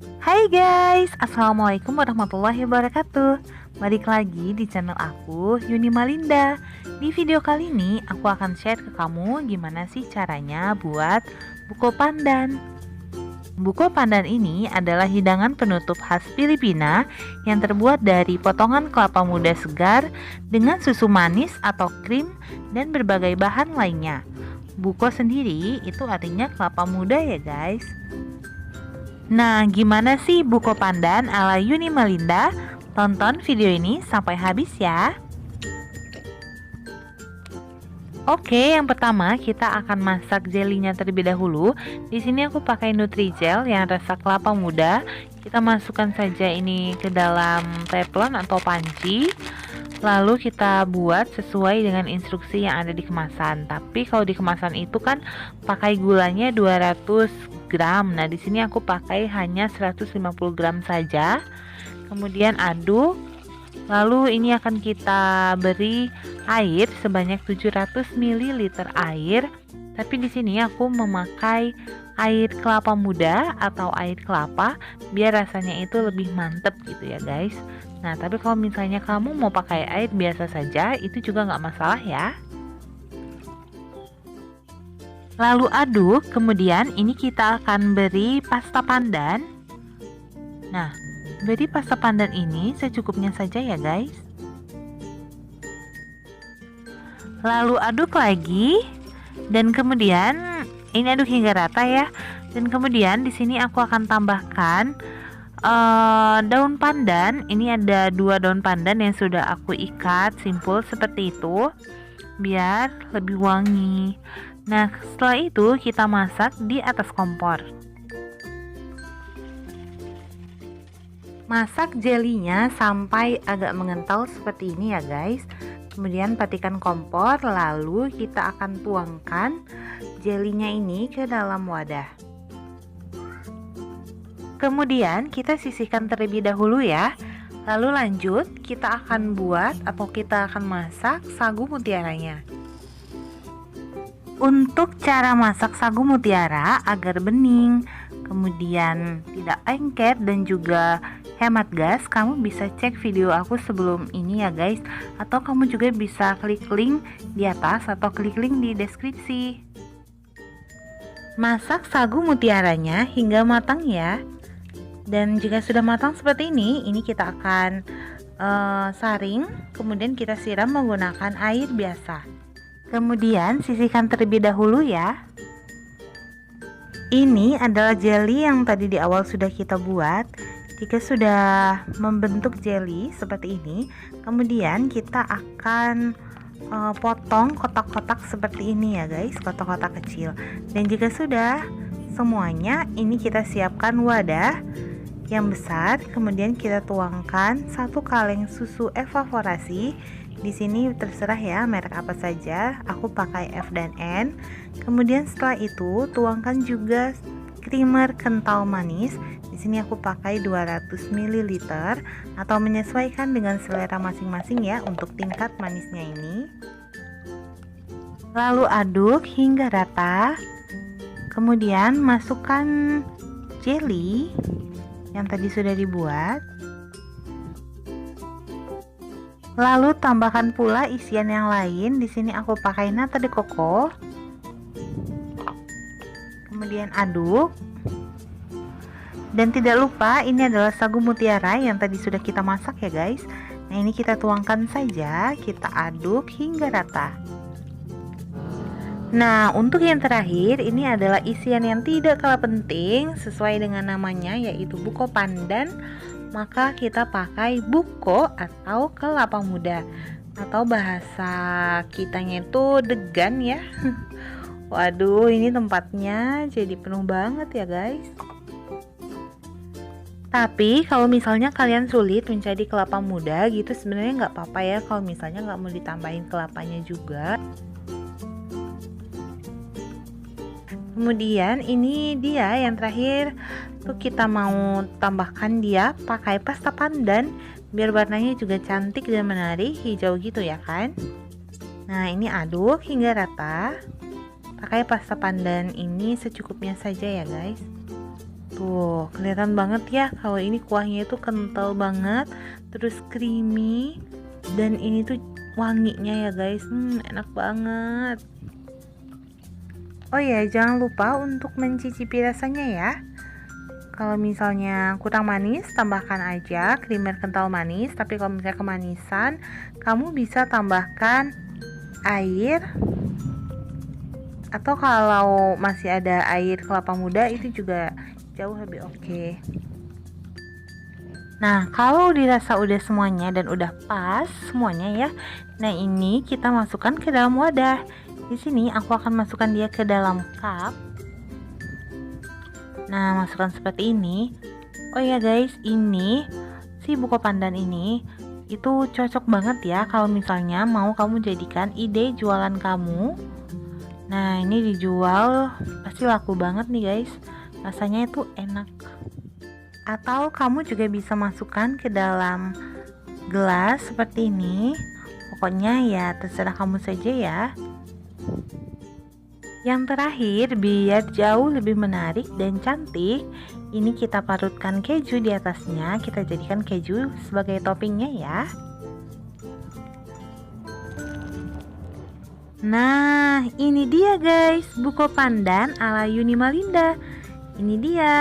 Hai guys, Assalamualaikum warahmatullahi wabarakatuh. Balik lagi di channel aku, Yuni Malinda. Di video kali ini aku akan share ke kamu gimana sih caranya buat buko pandan. Buko pandan ini adalah hidangan penutup khas Filipina yang terbuat dari potongan kelapa muda segar dengan susu manis atau krim dan berbagai bahan lainnya. Buko sendiri itu artinya kelapa muda ya guys. Nah, gimana sih buko pandan ala Yuni Malinda? Tonton video ini sampai habis ya. Oke, yang pertama kita akan masak jelinya terlebih dahulu. Di sini aku pakai Nutrijel yang rasa kelapa muda. Kita masukkan saja ini ke dalam teflon atau panci. Lalu kita buat sesuai dengan instruksi yang ada di kemasan. Tapi kalau di kemasan itu kan pakai gulanya 200 gram. Nah, di sini aku pakai hanya 150 gram saja. Kemudian aduk. Lalu ini akan kita beri air sebanyak 700 ml air. Tapi di sini aku memakai air kelapa muda atau air kelapa biar rasanya itu lebih mantep gitu ya guys. Nah, tapi kalau misalnya kamu mau pakai air biasa saja, itu juga nggak masalah ya. Lalu aduk, kemudian ini kita akan beri pasta pandan. Nah, beri pasta pandan ini secukupnya saja ya guys. Lalu aduk lagi, dan kemudian ini aduk hingga rata ya. Dan kemudian di sini aku akan tambahkan daun pandan. Ini ada 2 daun pandan yang sudah aku ikat simpul seperti itu biar lebih wangi. Nah, setelah itu kita masak di atas kompor. Masak jelinya sampai agak mengental seperti ini ya guys. Kemudian patikan kompor, lalu kita akan tuangkan jelinya ini ke dalam wadah. Kemudian kita sisihkan terlebih dahulu ya. Lalu lanjut kita akan buat atau kita akan masak sagu mutiaranya. Untuk cara masak sagu mutiara agar bening, kemudian tidak lengket dan juga hemat gas, kamu bisa cek video aku sebelum ini ya guys. Atau kamu juga bisa klik link di atas atau klik link di deskripsi. Masak sagu mutiaranya hingga matang ya. Dan jika sudah matang seperti ini kita akan saring, kemudian kita siram menggunakan air biasa. Kemudian sisihkan terlebih dahulu ya. Ini adalah jelly yang tadi di awal sudah kita buat. Jika sudah membentuk jelly seperti ini, kemudian kita akan potong kotak-kotak seperti ini ya guys, kotak-kotak kecil. Dan jika sudah semuanya, ini kita siapkan wadah yang besar, kemudian kita tuangkan 1 kaleng susu evaporasi. Di sini terserah ya merek apa saja, aku pakai F dan N. Kemudian setelah itu tuangkan juga creamer kental manis. Di sini aku pakai 200 ml atau menyesuaikan dengan selera masing-masing ya untuk tingkat manisnya ini. Lalu aduk hingga rata. Kemudian masukkan jelly yang tadi sudah dibuat. Lalu tambahkan pula isian yang lain. Di sini aku pakai nata de coco. Kemudian aduk. Dan tidak lupa ini adalah sagu mutiara yang tadi sudah kita masak ya guys. Nah, ini kita tuangkan saja, kita aduk hingga rata. Nah, untuk yang terakhir ini adalah isian yang tidak kalah penting sesuai dengan namanya yaitu buko pandan. Maka kita pakai buko atau kelapa muda, atau bahasa kitanya itu degan ya. Waduh, ini tempatnya jadi penuh banget ya guys. Tapi kalau misalnya kalian sulit mencari kelapa muda gitu, sebenarnya nggak apa-apa ya kalau misalnya nggak mau ditambahin kelapanya juga. Kemudian ini dia yang terakhir tuh, kita mau tambahkan dia pakai pasta pandan biar warnanya juga cantik dan menarik, hijau gitu ya kan. Nah, ini aduk hingga rata. Pakai pasta pandan ini secukupnya saja ya guys. Tuh, kelihatan banget ya kalau ini kuahnya itu kental banget, terus creamy, dan ini tuh wanginya ya guys, enak banget. Oh ya, jangan lupa untuk mencicipi rasanya ya. Kalau misalnya kurang manis, tambahkan aja krimer kental manis. Tapi kalau misalnya kemanisan, kamu bisa tambahkan air. Atau kalau masih ada air kelapa muda, itu juga jauh lebih oke. Nah, kalau dirasa udah semuanya dan udah pas semuanya ya. Nah, ini kita masukkan ke dalam wadah. Di sini aku akan masukkan dia ke dalam cup. Nah, masukkan seperti ini. Oh ya guys, ini si buko pandan ini itu cocok banget ya kalau misalnya mau kamu jadikan ide jualan kamu. Nah, ini dijual pasti laku banget nih guys. Rasanya itu enak. Atau kamu juga bisa masukkan ke dalam gelas seperti ini. Pokoknya ya terserah kamu saja ya. Yang terakhir, biar jauh lebih menarik dan cantik, ini kita parutkan keju di atasnya. Kita jadikan keju sebagai toppingnya ya. Nah, ini dia guys, buko pandan ala Yuni Malinda. Ini dia.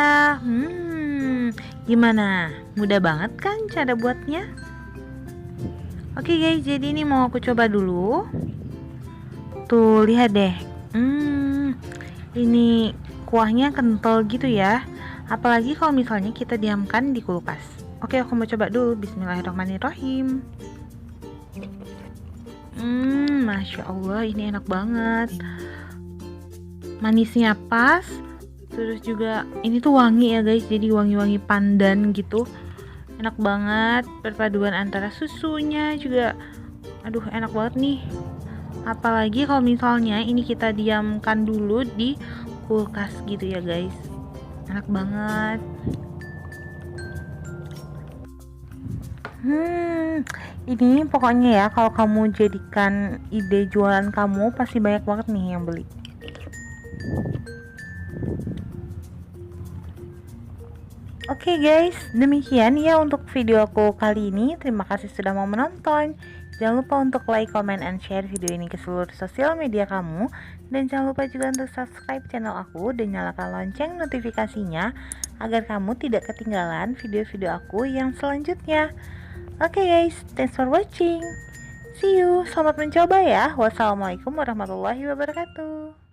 Gimana? Mudah banget kan cara buatnya? Oke guys, jadi ini mau aku coba dulu. Tuh, lihat deh. Ini kuahnya kental gitu ya. Apalagi kalau misalnya kita diamkan di kulkas. Oke, aku mau coba dulu. Bismillahirrahmanirrahim. Masya Allah, ini enak banget. Manisnya pas. Terus juga ini tuh wangi ya guys. Jadi wangi-wangi pandan gitu. Enak banget. Perpaduan antara susunya juga. Aduh, enak banget nih. Apalagi kalau misalnya ini kita diamkan dulu di kulkas gitu ya guys. Enak banget. Ini pokoknya ya kalau kamu jadikan ide jualan kamu pasti banyak banget nih yang beli. Oke guys, demikian ya untuk video aku kali ini. Terima kasih sudah mau menonton. Jangan lupa untuk like, comment, and share video ini ke seluruh sosial media kamu. Dan jangan lupa juga untuk subscribe channel aku dan nyalakan lonceng notifikasinya agar kamu tidak ketinggalan video-video aku yang selanjutnya. Oke guys, thanks for watching. See you, selamat mencoba ya. Wassalamualaikum warahmatullahi wabarakatuh.